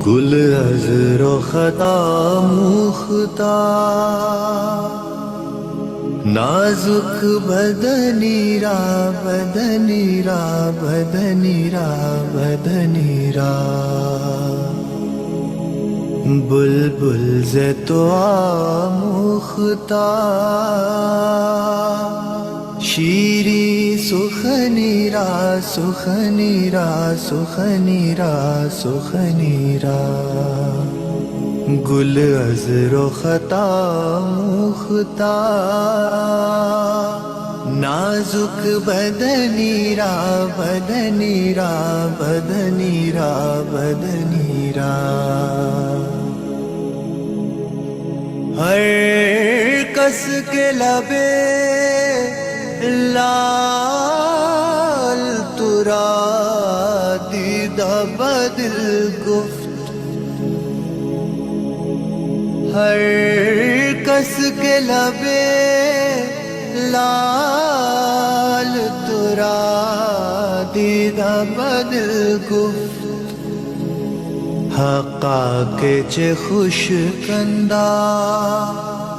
گل عذر و خطا مختار نازک بدنی را بدنی را بدنی را بدنی را بلبل ز تو آموختار شیری سخنی را سخنی را سخنی را سخنی را گل عذر و خطا مختار نازک بدنی را بدنی را بدنی را بدنی را ہر کس کے لبے لال ترا دیدہ بدل گفت ہر کس کے لبے لال ترا دیدہ بدل گفت حقا کے چے خوش کندہ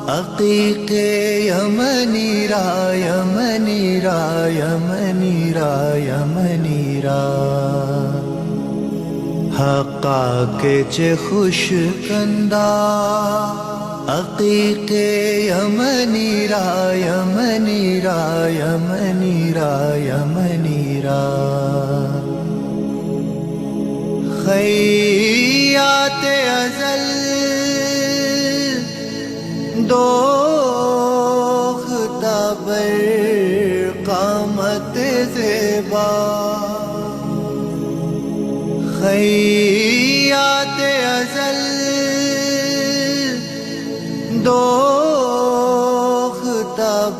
عقیق یمنی را یمنی را یمنی را یمنی را حقا کے چے خوش کندہ عقیق یمنی را یمنی را یمنی را یمنی را خیات ازل دوختہ بر قامت زیبا خیات ازل دوختہ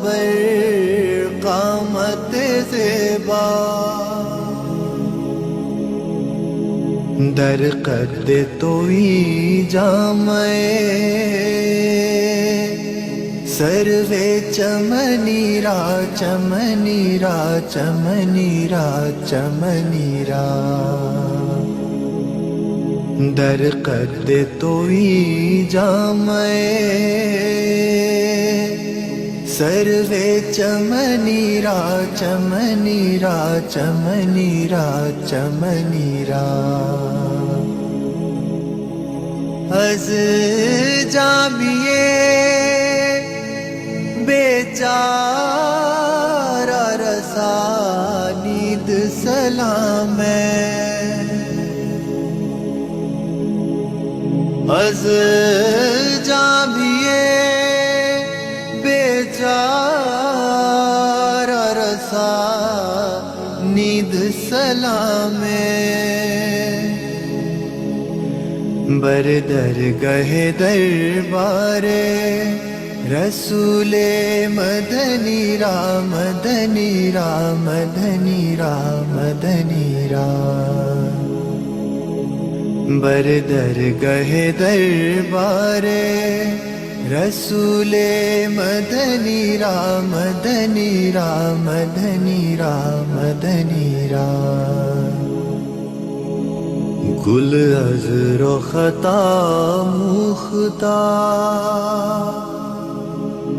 بر قامت زیبا در قد توئی جامعے سروے چمنی را چمنی را چمنی را چمنی را در قد توئی جامعے سروے چمنی را چمنی را چمنی را چمنی را از جامیے بیچارہ رسانید سلام از جامیے بیچارہ رسانید سلام بر درگہ دربار رسول مدنی را مدنی را مدنی را مدنی را بر درگہ دربار رسول مدنی را مدنی را مدنی را مدنی را گل عذر و خطا مختار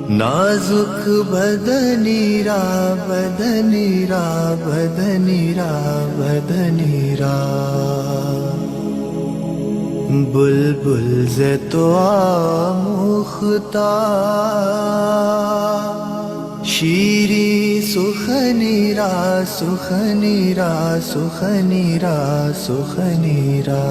نازک بدنی را بدنی را بدنی را بدنی را بلبل ز تو آموختار شیری سخنی را سخنی را سخنی را سخنی را